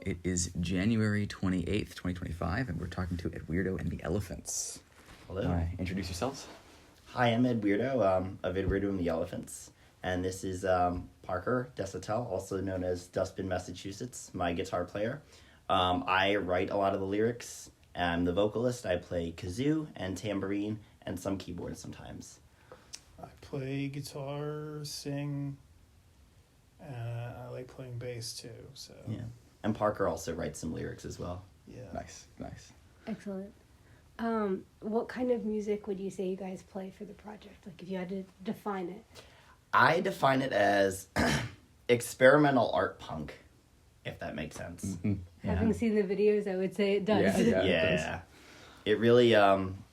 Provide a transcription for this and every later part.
It is January 28th, 2025, and we're talking to Edweirdo and the Elephants. Hello. Introduce yourselves. Hi, I'm Edweirdo of Edweirdo and the Elephants, and this is Parker Desatel, also known as Dustbin, Massachusetts, my guitar player. I write a lot of the lyrics. I'm the vocalist. I play kazoo and tambourine and some keyboards sometimes. I play guitar, sing. I like playing bass too. So Yeah, and Parker also writes some lyrics as well. yeah. Nice. Excellent. What kind of music would you say you guys play for the project? Like, if you had to define it. I define it as experimental art punk, if that makes sense. Mm-hmm. Having seen the videos, I would say it does. Yeah. It really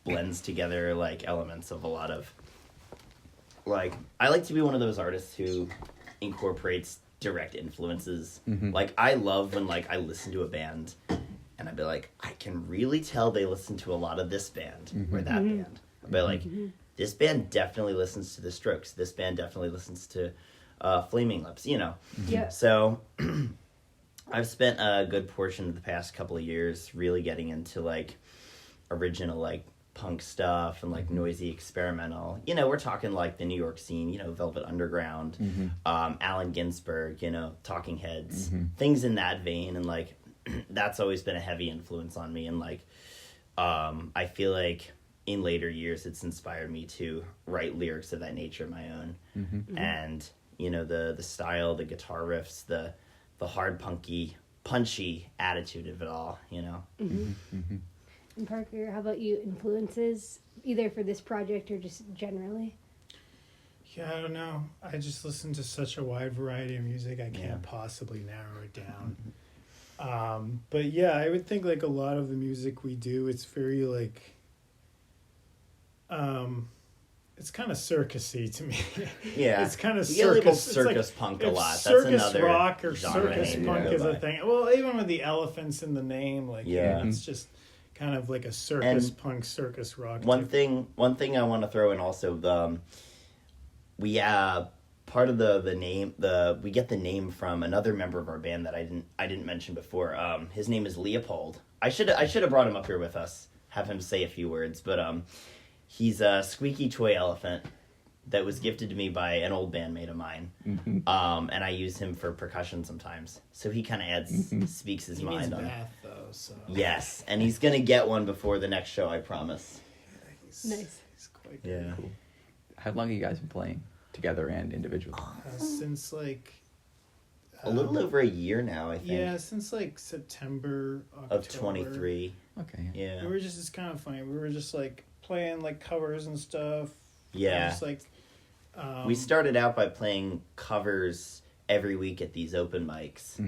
blends together like elements of a lot of like I like to be one of those artists who incorporates direct influences. Mm-hmm. Like I love when like I listen to a band and I'd be like, I can really tell they listen to a lot of this band or that band. But like this band definitely listens to the Strokes. This band definitely listens to Flaming Lips, you know. Yeah. So I've spent a good portion of the past couple of years really getting into like original like punk stuff and like noisy experimental. You know, we're talking like the New York scene, you know, Velvet Underground, Allen Ginsberg, you know, Talking Heads, things in that vein. And like that's always been a heavy influence on me. And like I feel like in later years it's inspired me to write lyrics of that nature of my own. And you know, the style, the guitar riffs, the hard punchy attitude of it all, you know. And Parker, how about you? Influences, either for this project or just generally? Yeah, I don't know. I just listen to such a wide variety of music. I can't possibly narrow it down. But yeah, I would think like a lot of the music we do, it's very like, it's kind of circusy to me. Yeah, it's kind of you get labeled circus. circus punk a lot. That's Circus another rock or genre circus name punk to go is a by. thing. Well, even with the elephants in the name, like it's just kind of like a circus punk, circus rock. One thing I want to throw in also, we part of the name we get the name from another member of our band that I didn't mention before. His name is Leopold. I should have brought him up here with us, have him say a few words, but he's a squeaky toy elephant that was gifted to me by an old bandmate of mine. And I use him for percussion sometimes. So he kind of speaks his mind on it. Bath, though, so. Yes, and he's going to get one before the next show, I promise. Nice. He's quite Yeah. good. Cool. How long have you guys been playing together and individually? Since like... A little over a year now, I think. Yeah, since like September, October. Of 23. Okay. Yeah. We were just, it's kind of funny. We were just like playing like covers and stuff. Yeah. Just like... We started out by playing covers every week at these open mics.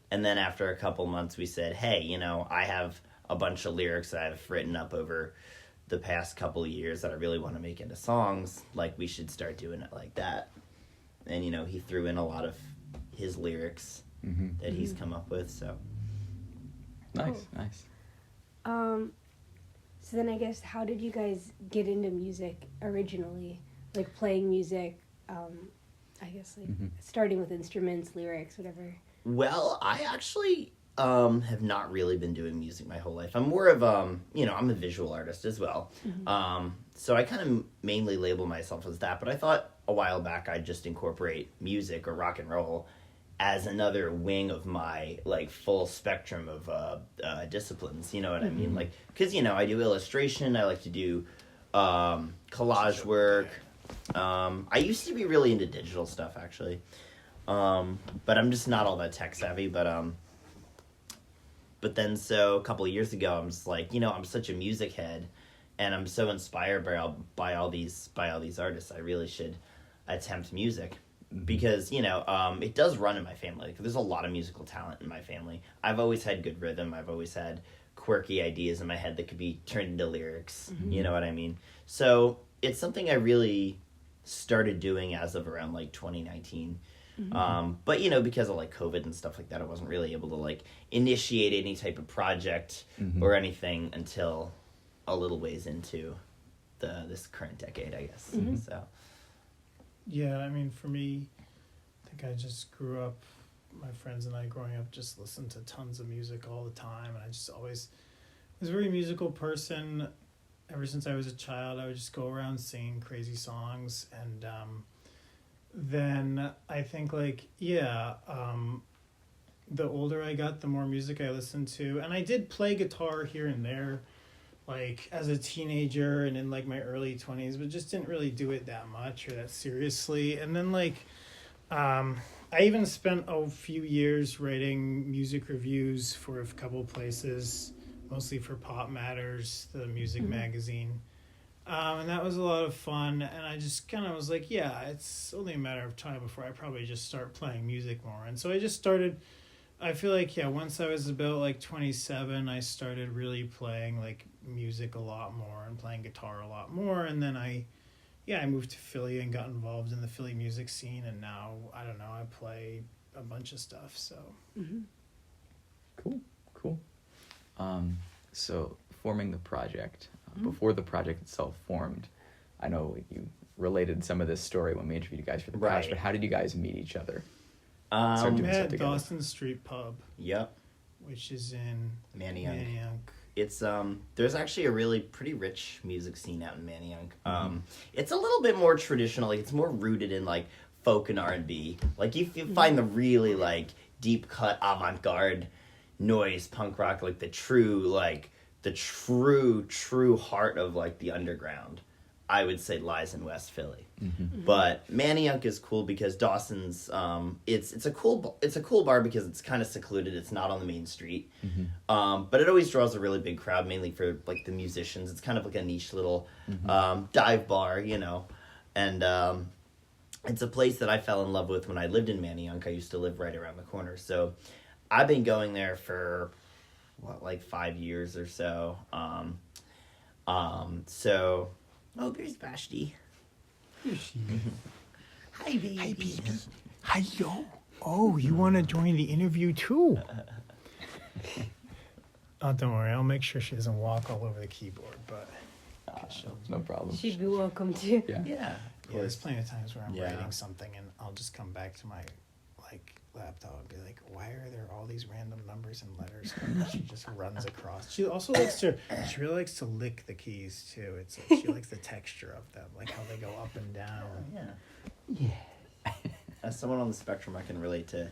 And then after a couple months we said, hey, you know, I have a bunch of lyrics that I've written up over the past couple of years that I really want to make into songs. Like, we should start doing it like that. And, you know, he threw in a lot of his lyrics that he's come up with, so. Nice. So then I guess, how did you guys get into music originally? Like playing music, I guess like starting with instruments, lyrics, whatever. Well, I actually have not really been doing music my whole life. I'm more of, you know, I'm a visual artist as well. So I kind of mainly label myself as that, but I thought a while back I'd just incorporate music or rock and roll as another wing of my, like, full spectrum of disciplines, you know what I mean? Like, because, you know, I do illustration, I like to do collage work. I used to be really into digital stuff, actually. But I'm just not all that tech savvy, but then so a couple of years ago, I'm just like, you know, I'm such a music head, and I'm so inspired by all these artists. I really should attempt music, because, you know, it does run in my family. Like, there's a lot of musical talent in my family. I've always had good rhythm. I've always had quirky ideas in my head that could be turned into lyrics. You know what I mean? So it's something I really started doing as of around like 2019. But, you know, because of like COVID and stuff like that, I wasn't really able to like initiate any type of project or anything until a little ways into this current decade, I guess. So Yeah, I mean, for me, I think I just grew up my friends and I growing up just listened to tons of music all the time, and I just always was a very musical person. Ever since I was a child, I would just go around singing crazy songs, and then I think the older I got, the more music I listened to, and I did play guitar here and there, like as a teenager and in like my early 20s, but just didn't really do it that much or that seriously. And then I even spent a few years writing music reviews for a couple places, mostly for Pop Matters, the music magazine. And that was a lot of fun, and I just kind of was like, yeah, it's only a matter of time before I probably just start playing music more. And so I just started, I feel like, once I was about like 27, I started really playing like music a lot more and playing guitar a lot more. And then I moved to Philly and got involved in the Philly music scene. And now, I don't know, I play a bunch of stuff. So. Cool. So forming the project, before the project itself formed, I know you related some of this story when we interviewed you guys for the Pouch, but how did you guys meet each other? We met at Dawson Street Pub. Yep. Which is in Manayunk. It's there's actually a really pretty rich music scene out in Manayunk. It's a little bit more traditional, like it's more rooted in like folk and R&B. Like you find the really like deep cut avant-garde noise punk rock, like the true heart of like the underground, I would say, lies in West Philly. But Manayunk is cool because Dawson's it's a cool bar because it's kind of secluded. It's not on the main street, but it always draws a really big crowd, mainly for like the musicians. It's kind of like a niche little dive bar, and it's a place that I fell in love with when I lived in Manayunk. I used to live right around the corner, so I've been going there for 5 years or so. There's Vashti. Here she is. Hi, baby. Hi, baby. Hello. Oh, you want to join the interview too? Oh, don't worry. I'll make sure she doesn't walk all over the keyboard, but No problem. She'd be welcome to. Yeah. there's plenty of times where I'm Yeah. writing something and I'll just come back to my laptop and be like, why are there all these random numbers and letters? And she just runs across. She also she really likes to lick the keys too. It's like, she likes the texture of them, like how they go up and down. Yeah. As someone on the spectrum, I can relate to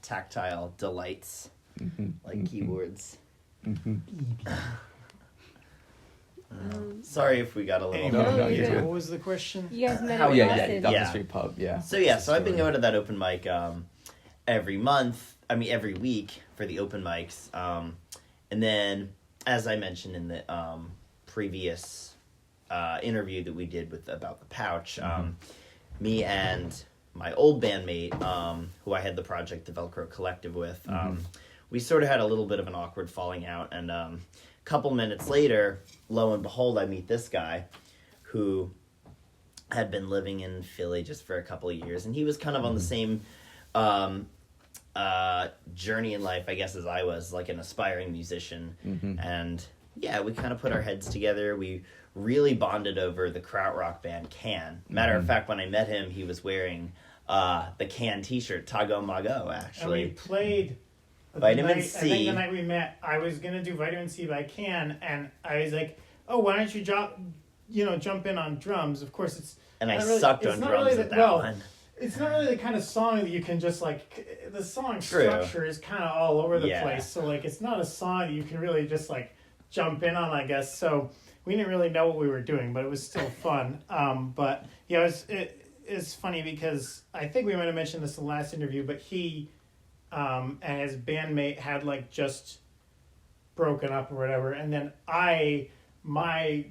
tactile delights, like keyboards. Sorry if we got a little... No, yeah. you're good. What was the question? You guys met How at we met. Dawson. Down Yeah. the street pub, yeah. So I've been going to that open mic every week for the open mics. And then, as I mentioned in the previous interview that we did about the Pouch, me and my old bandmate, who I had the project, the Velcro Collective with, we sort of had a little bit of an awkward falling out. And a couple minutes later, lo and behold, I meet this guy who had been living in Philly just for a couple of years, and he was kind of on the same journey in life, I guess, as I was, like an aspiring musician. And yeah, we kind of put our heads together. We really bonded over the krautrock band Can. Matter of fact, when I met him, he was wearing the Can t-shirt, Tago Mago, actually. And we played Vitamin C. I C. think the night we met, I was gonna do Vitamin C by Can, and I was like, "Oh, why don't you jump in on drums?" Of course, it's And I not really- sucked it's on not drums really at that one. It's not really the kind of song that you can just like. The song True. structure is kind of all over the Yeah. place, so like it's not a song that you can really just like jump in on, I guess. So we didn't really know what we were doing, but it was still fun. But yeah, it's funny because I think we might have mentioned this in the last interview, but he and his bandmate had like just broken up or whatever, and then my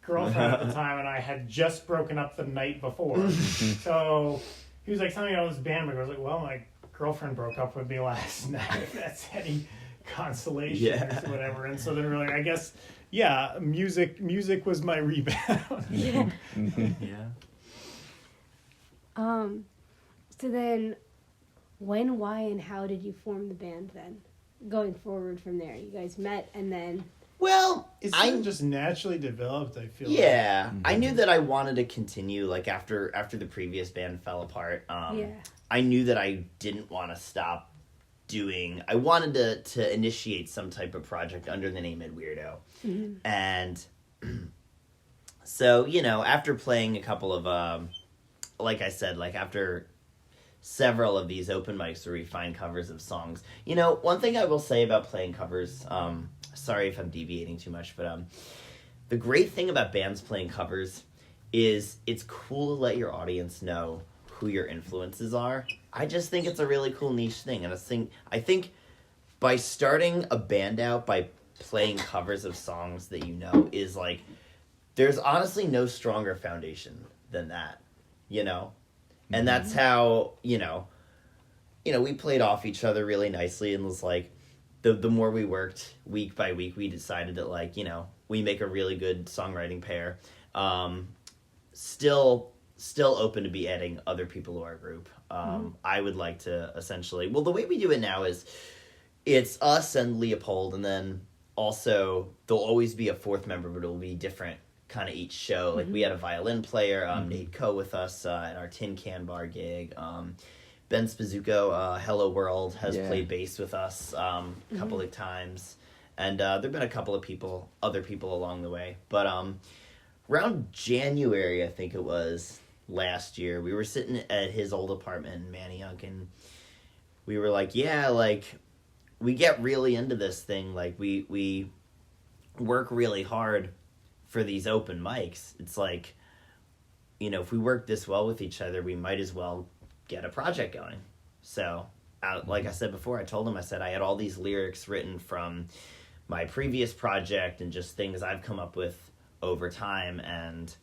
girlfriend at the time and I had just broken up the night before. So he was like telling me about this band, but I was like, well, my girlfriend broke up with me last night, if that's any consolation or whatever. And so then we're like, I guess, yeah, music was my rebound. Yeah. Yeah. So then, when, why, and how did you form the band then? Going forward from there, you guys met and then. Well, It's sort of just naturally developed, I feel like. Yeah, I knew that I wanted to continue, like, after the previous band fell apart. I knew that I didn't want to stop doing... I wanted to initiate some type of project under the name Edweirdo. Mm-hmm. And so, you know, after playing a couple of... like I said, like, after several of these open mics where we find covers of songs... You know, one thing I will say about playing covers... sorry if I'm deviating too much, but the great thing about bands playing covers is it's cool to let your audience know who your influences are. I just think it's a really cool niche thing, and I think by starting a band out by playing covers of songs that you know is like, there's honestly no stronger foundation than that, you know? And that's how, you know, we played off each other really nicely, and was like, the more we worked week by week, we decided that, like, you know, we make a really good songwriting pair. Still open to be adding other people to our group. I would like to essentially... Well, the way we do it now is it's us and Leopold, and then also there'll always be a fourth member, but it'll be different kind of each show. Like, we had a violin player, Nate Coe, with us at our Tin Can Bar gig. Ben Spazuko, Hello World, has played bass with us a couple of times. And there have been a couple of other people along the way. But around January, I think it was, last year, we were sitting at his old apartment in Manayunk, and we were like, yeah, like, we get really into this thing. Like, we work really hard for these open mics. It's like, you know, if we work this well with each other, we might as well get a project going. So, like I said before, I told him, I said I had all these lyrics written from my previous project and just things I've come up with over time, and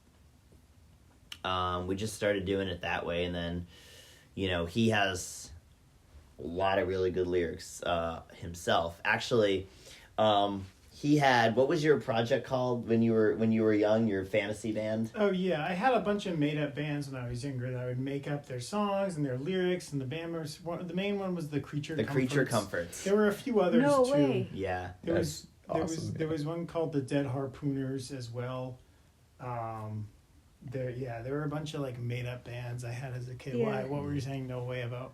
we just started doing it that way. And then, you know, he has a lot of really good lyrics himself. Actually, he had... What was your project called when you were young? Your fantasy band? Oh yeah, I had a bunch of made up bands when I was younger that I would make up their songs and their lyrics, and the band members. The main one was the Creature Comforts. There were a few others too. No way. Yeah, there was one called the Dead Harpooners as well. There were a bunch of like made up bands I had as a kid. Yeah. Why? What were you saying? No way about?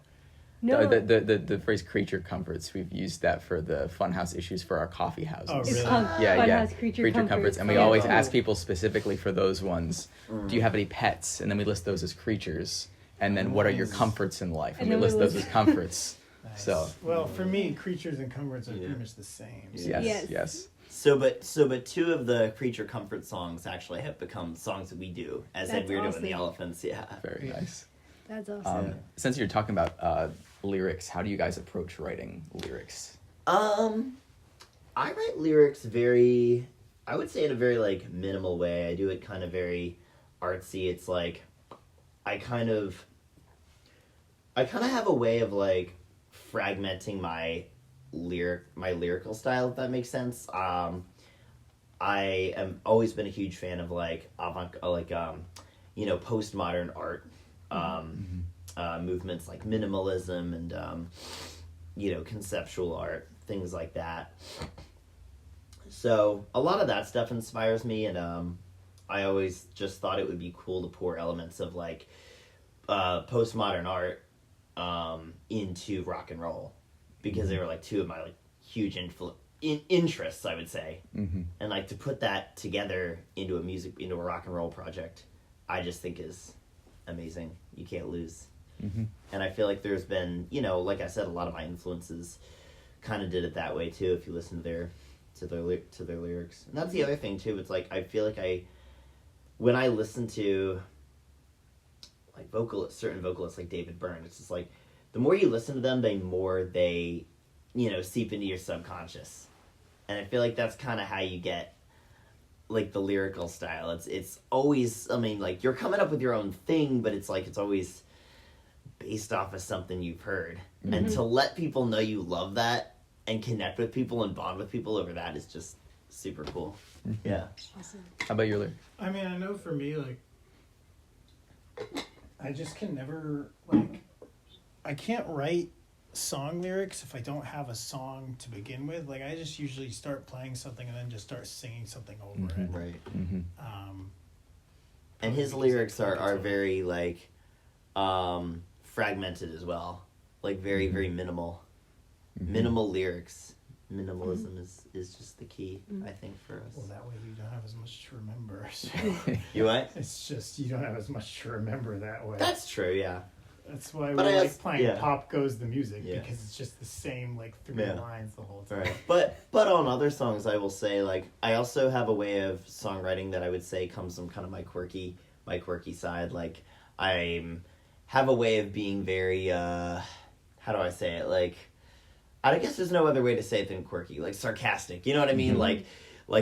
No. The phrase "creature comforts," we've used that for the funhouse issues for our coffee houses. Oh, really? It's called Funhouse Creature Comforts. And we always ask people specifically for those ones, do you have any pets? And then we list those as creatures. And then what are your comforts in life? And we list those as comforts. Nice. So, well, for me, creatures and comforts are pretty much the same. So. Yes. So, but two of the Creature Comfort songs actually have become songs that we do as Edweirdo and the Elephants. Yeah, very nice. That's awesome. Since you're talking about lyrics, how do you guys approach writing lyrics? I write lyrics I would say in a very like minimal way. I do it kind of very artsy. It's like I kind of have a way of like fragmenting my lyrical style, if that makes sense. I am always been a huge fan of like postmodern art movements like minimalism and conceptual art, things like that. So a lot of that stuff inspires me, and I always just thought it would be cool to pour elements of like postmodern art into rock and roll, because they were like two of my like huge interests, I would say. And like to put that together into a rock and roll project, I just think is amazing. You can't lose. And I feel like there's been, like I said, a lot of my influences kind of did it that way too, if you listen to their lyrics. And that's the other thing too. It's like I feel like when I listen to like certain vocalists like David Byrne, it's just like the more you listen to them, the more they seep into your subconscious. And I feel like that's kind of how you get like the lyrical style. It's always, I mean, like you're coming up with your own thing, but it's like it's always based off of something you've heard. And to let people know you love that and connect with people and bond with people over that is just super cool. Yeah. Awesome. How about your lyric? I mean, I know for me, like, I just can never, like, I can't write song lyrics if I don't have a song to begin with. Like I just usually start playing something and then just start singing something over it. Right. And his lyrics are very like fragmented as well, like very very minimal, minimal lyrics. Minimalism is just the key, I think, for us. Well, that way you don't have as much to remember. So You what? it's just you don't have as much to remember that way. That's true. Yeah. That's why But we I like also- playing yeah. Pop Goes the Music, Yeah. because it's just the same like three Yeah. lines the whole time. Right. But on other songs, I will say, like, I also have a way of songwriting that I would say comes from kind of my quirky side. Like, I have a way of being very how do I say it? Like, I guess there's no other way to say it than quirky, like sarcastic. You know what I mean? Like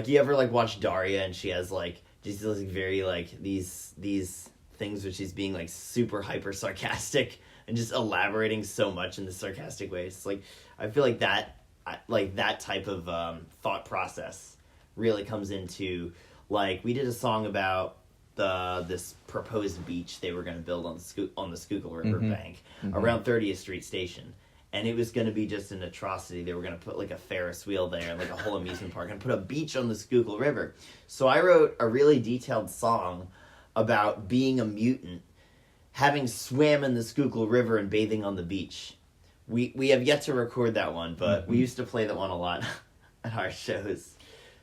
you ever like watch Daria and she has like just like very like these things where she's being like super hyper sarcastic and just elaborating so much in the sarcastic ways. It's like I feel like that type of thought process really comes into, like, we did a song about this proposed beach they were going to build on the Schuylkill River bank around 30th Street Station. And it was going to be just an atrocity. They were going to put like a Ferris wheel there and like a whole amusement park and put a beach on the Schuylkill River. So I wrote a really detailed song about being a mutant, having swam in the Schuylkill River and bathing on the beach. We have yet to record that one, but we used to play that one a lot at our shows.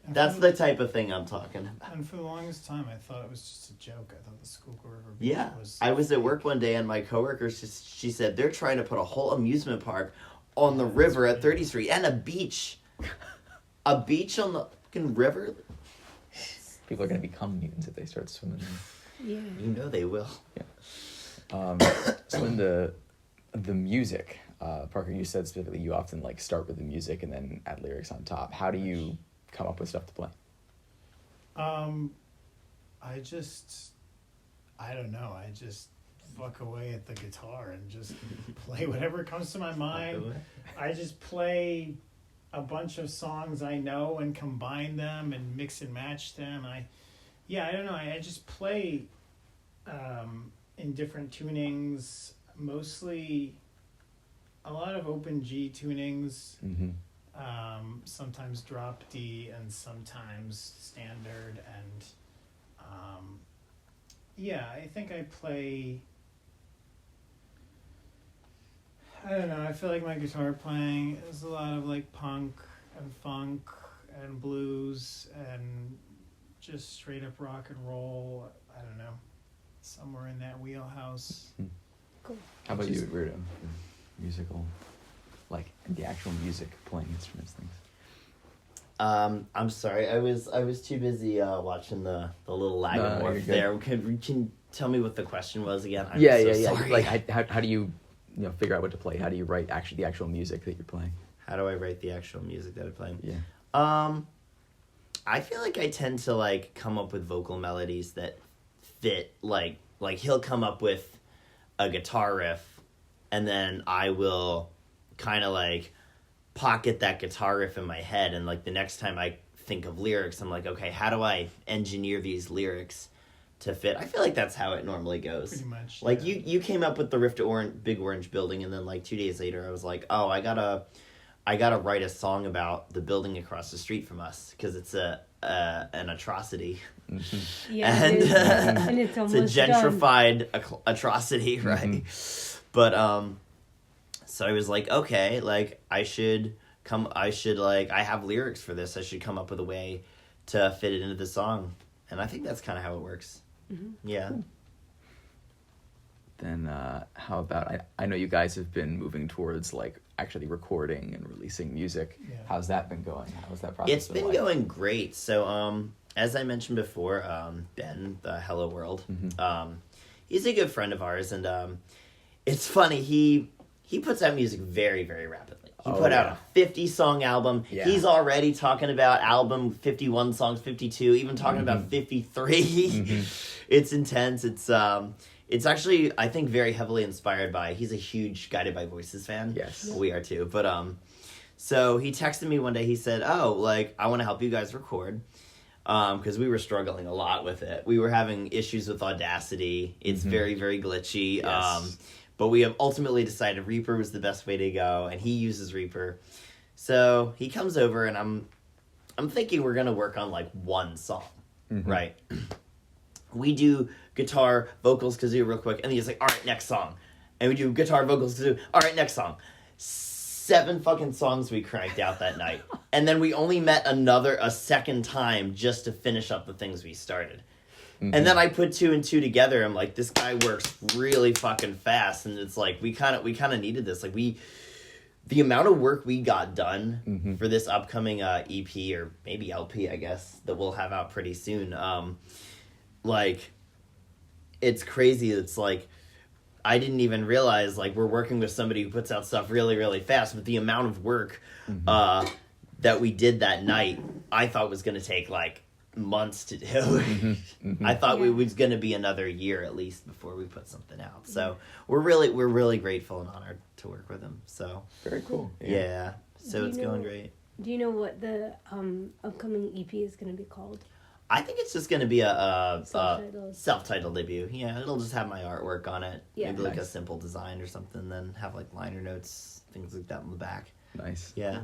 That's the type of thing I'm talking about. And for the longest time, I thought it was just a joke. I thought the Schuylkill River Beach was... I was at work one day and my coworker, she said, they're trying to put a whole amusement park on the river at 30th Street and a beach. A beach on the fucking river? People are going to become mutants if they start swimming. Yeah. You know they will. So in the music, Parker, you said specifically you often like start with the music and then add lyrics on top. How do you come up with stuff to play? I don't know. I just fuck away at the guitar and just play whatever comes to my mind. I just play a bunch of songs I know and combine them and mix and match them. I don't know. I just play in different tunings, mostly a lot of open G tunings. Sometimes drop D and sometimes standard, and I think I play, I don't know, I feel like my guitar playing is a lot of like punk and funk and blues and just straight up rock and roll. I don't know, somewhere in that wheelhouse. Cool. How about you, Edweirdo? Musical, like the actual music, playing instruments, things. I'm sorry, I was too busy watching the little Lagomorph there. Can you tell me what the question was again? I'm so sorry. Like, how do you figure out what to play? How do you write the actual music that you're playing? How do I write the actual music that I'm playing? Yeah. I feel like I tend to like come up with vocal melodies that fit. Like he'll come up with a guitar riff, and then I will kind of like pocket that guitar riff in my head, and like the next time I think of lyrics, I'm like, okay, how do I engineer these lyrics to fit? I feel like that's how it normally goes. Pretty much. Like you came up with the riff to Big Orange Building, and then like 2 days later I was like, oh, I gotta write a song about the building across the street from us because it's an atrocity. Yeah, And and it's almost it's a gentrified atrocity, right? But so I was like, okay, like I have lyrics for this. I should come up with a way to fit it into the song. And I think that's kind of how it works. Yeah. Cool. Then how about, I know you guys have been moving towards like actually recording and releasing music. Yeah. How's that been going? How's that process It's been going great. So as I mentioned before, Ben, the Hello World, he's a good friend of ours, and it's funny, he puts out music very, very rapidly. He put out a 50-song album. Yeah. He's already talking about album 51 songs, 52, even talking about 53. It's intense. It's actually, I think, very heavily inspired by, he's a huge Guided by Voices fan. Yes. We are too. But so he texted me one day, he said, oh, like, I want to help you guys record. Because we were struggling a lot with it. We were having issues with Audacity. It's very, very glitchy. Yes. but we have ultimately decided Reaper was the best way to go, and he uses Reaper. So he comes over, and I'm thinking we're gonna work on like one song, right? We do guitar, vocals, kazoo real quick, and he's like, all right, next song. And we do guitar, vocals, kazoo, all right, next song. 7 fucking songs we cranked out that night. And then we only met a second time just to finish up the things we started. And then I put 2 and 2 together. I'm like, this guy works really fucking fast. And it's like, we kind of needed this. Like the amount of work we got done for this upcoming EP, or maybe LP, I guess, that we'll have out pretty soon. Like, it's crazy. It's like, I didn't even realize, like, we're working with somebody who puts out stuff really, really fast, but the amount of work that we did that night, I thought was going to take, like, months to do. I thought it was going to be another year at least before we put something out. So we're really grateful and honored to work with him. So very cool. Yeah. So it's going great. Do you know what the upcoming EP is going to be called? I think it's just going to be a Self-titled. debut. Yeah, it'll just have my artwork on it. Yeah. Maybe like a simple design or something, then have like liner notes, things like that in the back. Nice. Yeah.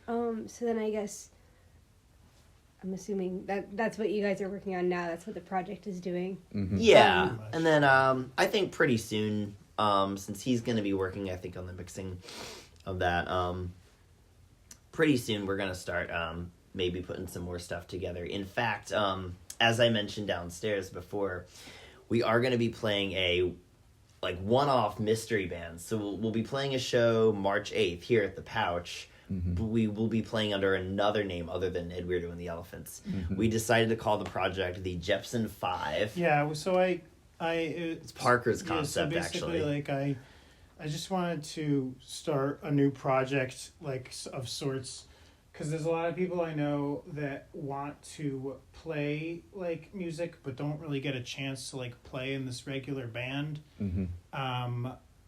So then I guess I'm assuming that's what you guys are working on now. That's what the project is doing. Yeah. And then I think pretty soon, since he's going to be working, I think, on the mixing of that, pretty soon we're going to start maybe putting some more stuff together. In fact, as I mentioned downstairs before, we are going to be playing a like one-off mystery band. So we'll be playing a show March 8th here at the Pouch. But we will be playing under another name other than Edweirdo and the Elephants. We decided to call the project the Jepson 5. Yeah, so it's Parker's concept, so basically, actually. Like I just wanted to start a new project, like, of sorts, because there's a lot of people I know that want to play, like, music, but don't really get a chance to, like, play in this regular band.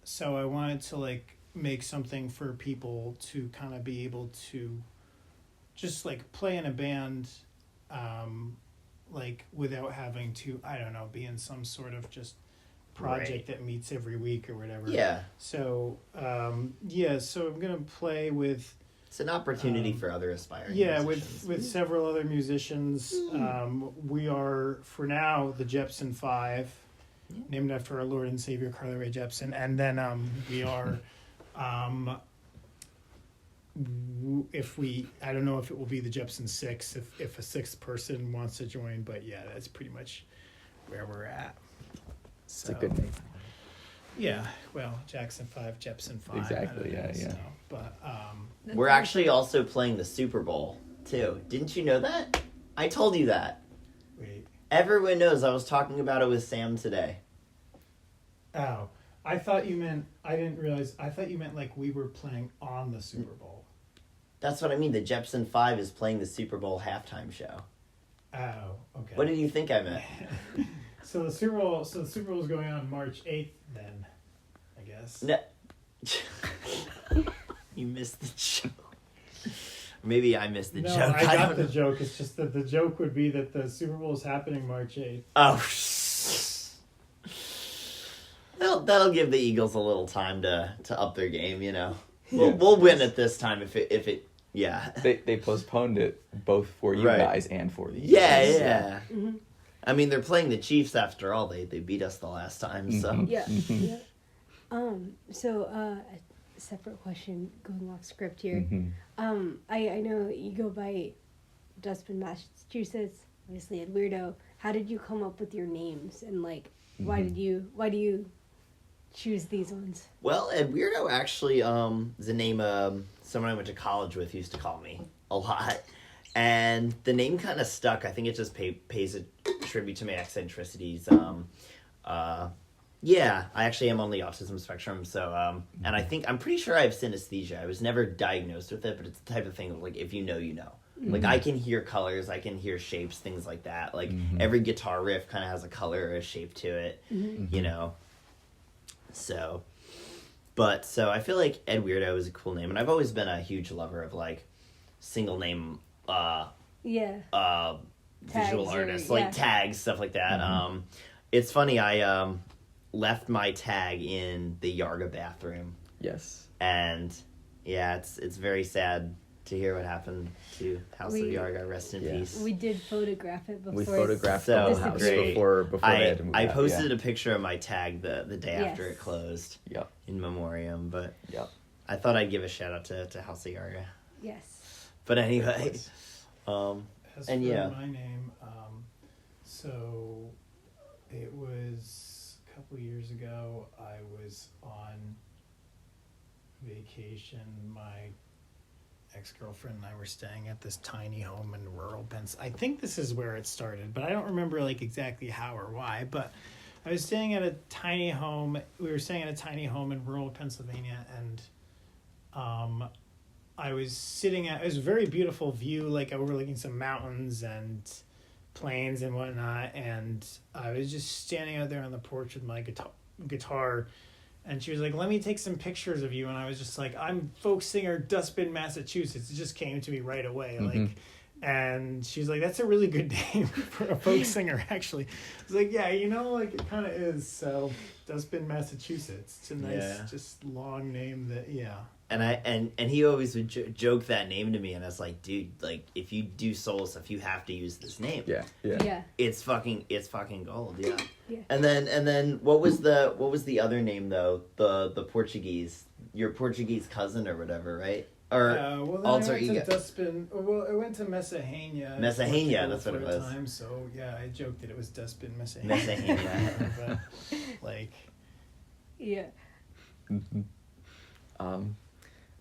So I wanted to, like, make something for people to kind of be able to just, like, play in a band, like, without having to, I don't know, be in some sort of just project that meets every week or whatever. Yeah. So, so I'm going to play with... It's an opportunity for other aspiring musicians. with several other musicians. We are, for now, the Jepson 5, named after our Lord and Savior Carly Rae Jepsen. And then we are, I don't know if it will be the Jepson 6, if a 6th person wants to join, but yeah, that's pretty much where we're at. It's a good name. Yeah, well, Jackson 5, Jepson 5. Exactly, yeah. So, but, we're actually also playing the Super Bowl, too. Didn't you know that? I told you that. wait. Everyone knows. I was talking about it with Sam today. Oh, I thought you meant, I didn't realize, I thought you meant like we were playing on the Super Bowl. That's what I mean. The Jepson 5 is playing the Super Bowl halftime show. Oh, okay. What did you think I meant? So the Super Bowl is going on March 8th then, I guess. No. You missed the joke. Maybe I missed the joke. I got don't the know. joke. It's just that the joke would be that the Super Bowl is happening March 8th. Oh, that'll give the Eagles a little time to up their game, you know. We'll win it this time if it yeah. They postponed it both for you Right. guys and for the Yeah, Eagles. yeah. I mean, they're playing the Chiefs after all. They beat us the last time, so. Yeah. Yeah. So a separate question going off script here. I know you go by Dustbin, Massachusetts, obviously Edweirdo. How did you come up with your names, and like why do you choose these ones? Well, Edweirdo actually is a name someone I went to college with used to call me a lot. And the name kind of stuck. I think it just pays a tribute to my eccentricities. Yeah, I actually am on the autism spectrum, so, and I'm pretty sure I have synesthesia. I was never diagnosed with it, but it's the type of thing of, like, if you know, you know. Like, I can hear colors, I can hear shapes, things like that. Like, every guitar riff kind of has a color or a shape to it, you know. So I feel like Edweirdo is a cool name, and I've always been a huge lover of, like, single name, visual Tags artists, or, like tags, stuff like that. It's funny, I left my tag in the Yarga bathroom. Yes. And yeah, it's very sad to hear what happened to House of Yarga. Rest in peace. We did photograph it before. We photographed So the house great. before they had to move I out, posted a picture of my tag the day after Yes. it closed. Yep. In memoriam, but Yep. I thought I'd give a shout out to House of Yarga. Yes. But anyway, As and for yeah. my name, so it was a couple years ago. I was on vacation. My ex-girlfriend and I were staying at this tiny home in rural Pennsylvania. I think this is where it started, but I don't remember like exactly how or why. But I was staying at a tiny home. We were staying at a tiny home in rural Pennsylvania, and I was sitting at, it was a very beautiful view, like overlooking some mountains and plains and whatnot, and I was just standing out there on the porch with my guitar, and she was like, let me take some pictures of you, and I was just like, I'm folk singer, Dustbin, Massachusetts. It just came to me right away, like, and she's like, that's a really good name for a folk singer, actually. I was like, yeah, you know, like, it kind of is, so, Dustbin, Massachusetts. It's a nice, just long name that, yeah. And and he always would joke that name to me, and I was like, dude, like, if you do soul stuff, you have to use this name. Yeah. It's fucking gold. Yeah. Yeah. And then what was the other name though? The Portuguese, your Portuguese cousin or whatever, right? Or Well, then alter I went ego. to Dustbin. Well, I went to Messahania. Messahania, that's what it for a was. Time, so yeah, I joked that it was Dustbin Messahania. Messahania. But, like, Yeah.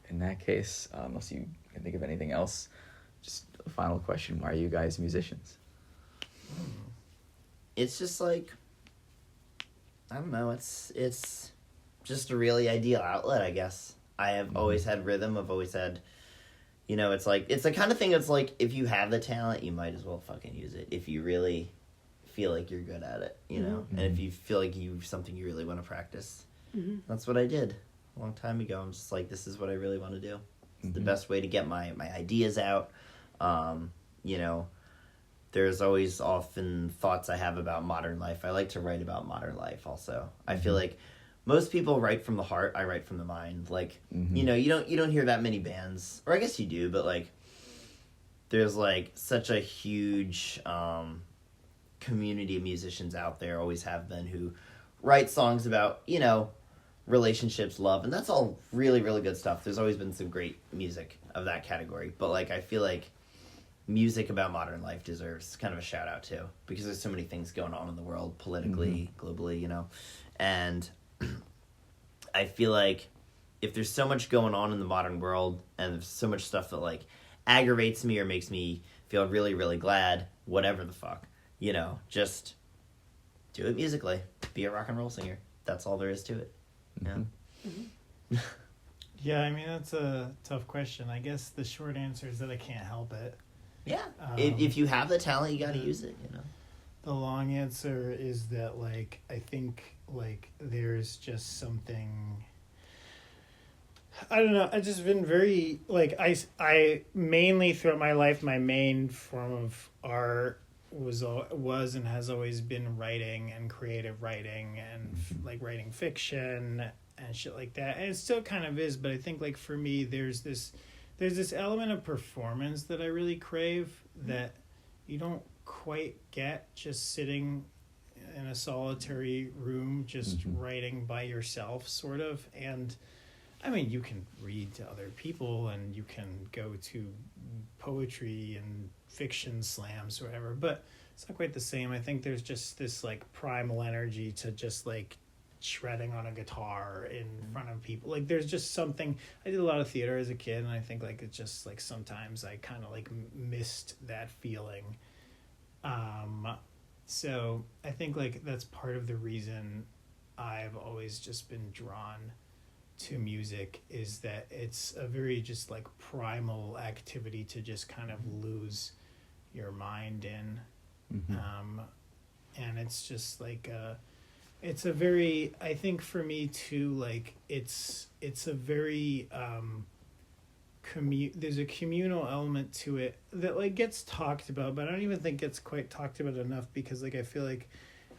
In that case, unless you can think of anything else, just a final question: why are you guys musicians? It's just like, I don't know. It's just a really ideal outlet, I guess. I have always had rhythm. I've always had, you know, it's like, it's the kind of thing that's like, if you have the talent, you might as well fucking use it. If you really feel like you're good at it, you know, and if you feel like something you really want to practice. That's what I did a long time ago. I'm just like, this is what I really want to do. It's the best way to get my ideas out. You know, there's always often thoughts I have about modern life. I like to write about modern life also. I feel like most people write from the heart. I write from the mind. Like, you know, you don't hear that many bands, or I guess you do, but like, there's like such a huge community of musicians out there, always have been, who write songs about, you know, relationships, love, and that's all really, really good stuff. There's always been some great music of that category, but like, I feel like music about modern life deserves kind of a shout out too, because there's so many things going on in the world, politically, globally, you know, and I feel like if there's so much going on in the modern world, and there's so much stuff that like aggravates me or makes me feel really, really glad, whatever the fuck, you know, just do it musically, be a rock and roll singer. That's all there is to it. Yeah. yeah, I mean, that's a tough question. I guess the short answer is that I can't help it. Yeah. If you have the talent, you got to use it, you know. The long answer is that, like, I think, like, there's just something, I don't know, I've just been very, like, I mainly throughout my life, my main form of art was and has always been writing and creative writing and like writing fiction and shit like that, and it still kind of is, but I think like for me there's this element of performance that I really crave that you don't quite get just sitting in a solitary room just writing by yourself, sort of. And I mean, you can read to other people and you can go to poetry and fiction slams or whatever, but it's not quite the same. I think there's just this like primal energy to just like shredding on a guitar in front of people. Like there's just something, I did a lot of theater as a kid, and I think like it's just like sometimes I kind of like missed that feeling. So I think like that's part of the reason I've always just been drawn to music, is that it's a very just like primal activity to just kind of lose your mind in. And it's just like it's a very, I think for me too, like it's a very there's a communal element to it that like gets talked about, but I don't even think gets quite talked about enough, because like I feel like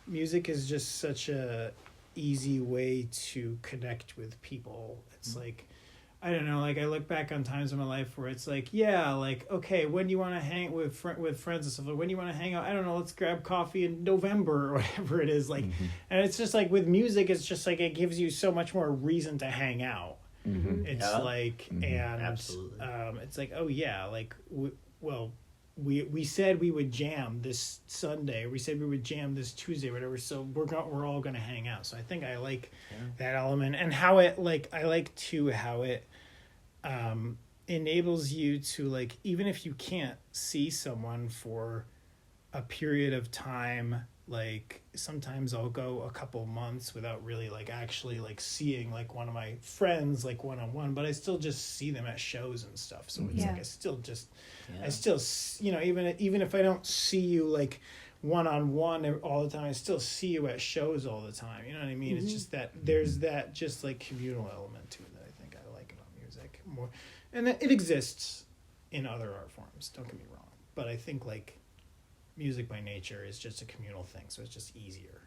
music is just such a easy way to connect with people. It's like, I don't know, like I look back on times in my life where it's like, yeah, like, okay, when do you want to hang with friends and stuff? Like, when do you want to hang out? I don't know, let's grab coffee in November or whatever it is. Like, and it's just like with music, it's just like it gives you so much more reason to hang out. It's like, and absolutely. It's like, oh yeah, like, we said we would jam this Sunday. We said we would jam this Tuesday, whatever. So we're all gonna hang out. So I think I like that element, and how it like I like too how it enables you to, like, even if you can't see someone for a period of time, like sometimes I'll go a couple months without really like actually like seeing like one of my friends like one-on-one, but I still just see them at shows and stuff. So it's like I still just I still, you know, even if I don't see you like one-on-one all the time, I still see you at shows all the time. You know what I mean? It's just that there's that just like communal element to it that I think I like about music more, and it exists in other art forms. Don't get me wrong, but I think like music by nature is just a communal thing, so it's just easier.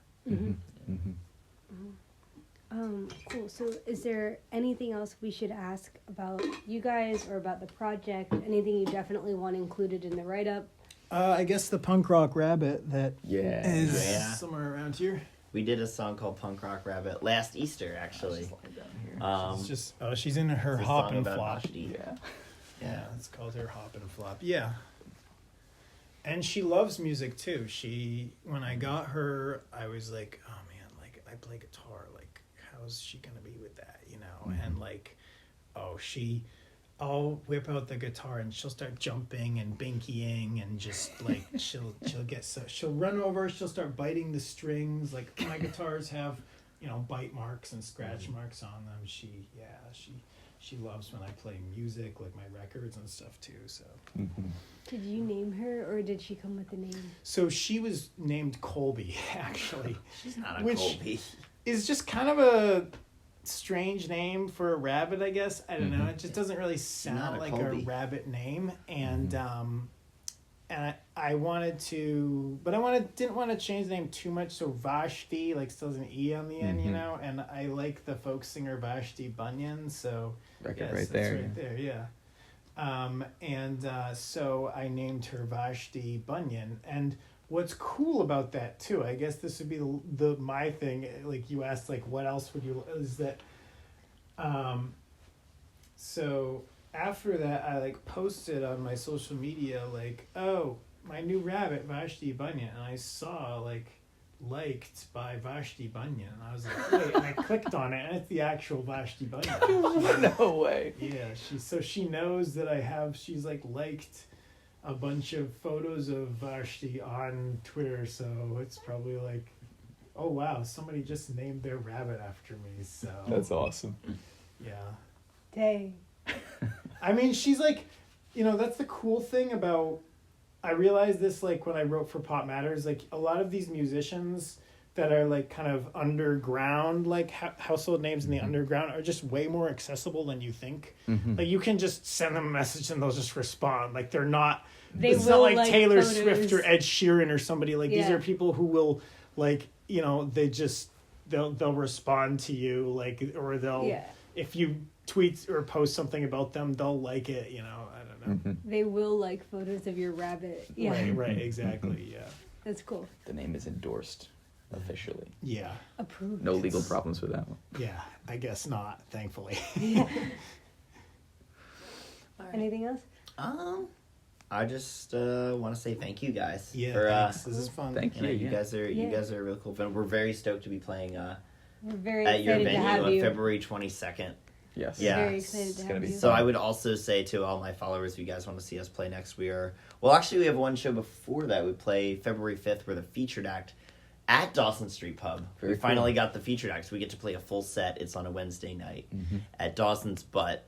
Cool. So is there anything else we should ask about you guys or about the project? Anything you definitely want included in the write-up? I guess the punk rock rabbit that is Yeah. somewhere around here. We did a song called Punk Rock Rabbit last Easter, actually. It's just she's in her It's a hop song and about flop. Vashti. Yeah, it's called her hop and flop. Yeah. And she loves music too. When I got her, I was like, oh man, like I play guitar, like how's she gonna be with that, you know? And like, I'll whip out the guitar and she'll start jumping and binkying and just like she'll run over, she'll start biting the strings. Like my guitars have, you know, bite marks and scratch marks on them. She loves when I play music, like my records and stuff too. So Did you name her or did she come with a name? So she was named Colby, actually. She's not a Which Colby. is just kind of a strange name for a rabbit, I guess. I don't know. It just doesn't really sound like Colby. a rabbit name. And and I wanted to, but didn't want to change the name too much. So Vashti, like, still has an E on the end, you know. And I like the folk singer Vashti Bunyan, so Record yes, that's right there, yeah. So I named her Vashti Bunyan. And what's cool about that too, I guess this would be the my thing, like you asked, like what else would you, is that so after that I like posted on my social media like, oh, my new rabbit Vashti Bunyan, and I saw like liked by Vashti Bunyan, and I was like, wait, and I clicked on it and it's the actual Vashti Bunyan. No way. Yeah, she knows that she's like liked a bunch of photos of Vashti on Twitter, so it's probably like, oh wow, somebody just named their rabbit after me. So That's awesome. yeah. Dang. I mean, she's like, you know, that's the cool thing about, I realized this like when I wrote for Pop Matters, like a lot of these musicians that are like kind of underground, like household names in the underground, are just way more accessible than you think. Like you can just send them a message and they'll just respond. Like they're not, it's not like Taylor photos. Swift or Ed Sheeran or somebody. Like these are people who will, like, you know, they'll respond to you, like, or they'll, if you tweet or post something about them, they'll like it, you know. I don't know. They will like photos of your rabbit. Yeah. Right, exactly, yeah. That's cool. The name is endorsed officially. Yeah. Approved. No legal problems with that one. Yeah, I guess not, thankfully. Yeah. Anything else? I just want to say thank you guys. Yeah, for, thanks. This is fun. Thank you know, you. you guys are a real cool fan. We're very stoked to be playing We're very at your excited to have venue you. on February 22nd. Yes. Yeah. Very excited to gonna have be you. So I would also say to all my followers, if you guys want to see us play next, we have one show before that. We play February 5th. We're the featured act at Dawson Street Pub. Very we finally got the featured act, so we get to play a full set. It's on a Wednesday night at Dawson's, but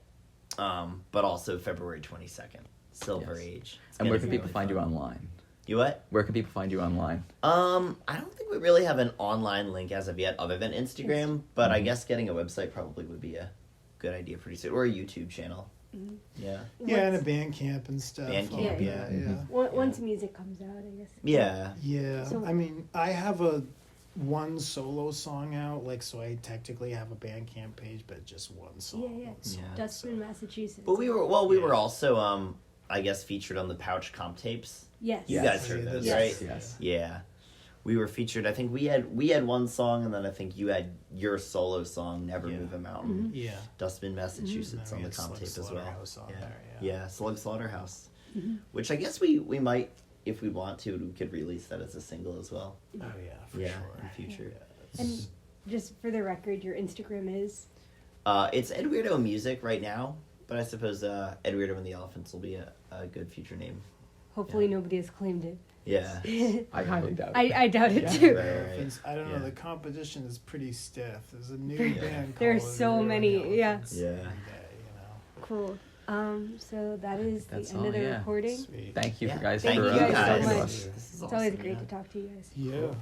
also February 22nd, Silver Yes. Age. It's And gonna where be can people really find fun. you online? You what? Where can people find you online? I don't think we really have an online link as of yet, other than Instagram. But I guess getting a website probably would be a good idea pretty soon, or a YouTube channel. Yeah. Yeah, and a Bandcamp and stuff. Bandcamp, yeah. Once music comes out, I guess. Yeah. Yeah, So- I mean, I have a one solo song out, like, so I technically have a Bandcamp page, but just one song. Yeah. Yeah. Dustbin, Massachusetts. But we were also I guess featured on the Pouch comp tapes. Yes. You guys heard those, Yes. right? Yes. Yeah. We were featured. I think we had one song, and then I think you had your solo song, "Never Yeah. Move a Mountain." Yeah. Dustbin, Massachusetts, And on we the had comp tape Slug as well. Slaughterhouse on Yeah. there, Yeah, Slug Slaughterhouse, Mm-hmm. which I guess we might, if we want to, we could release that as a single as well. Oh yeah, for Yeah, sure. in future. And just for the record, your Instagram is? It's Edweirdo Music right now, but I suppose Edweirdo and the Elephants will be a good future name. Hopefully Yeah. nobody has claimed it. Yeah. I highly doubt it. I doubt it Yeah. too. Right. I don't know. Yeah. The competition is pretty stiff. There's a new Yeah. band. There's called so Edweirdo and many, the yeah. Elephants Yeah. every day, you know. Cool. So that is the That's end all, of the yeah. recording. Sweet. Thank you Yeah. guys Thank for you guys so talking to much. us. This is It's always awesome, great yeah. to talk to you guys. Yeah.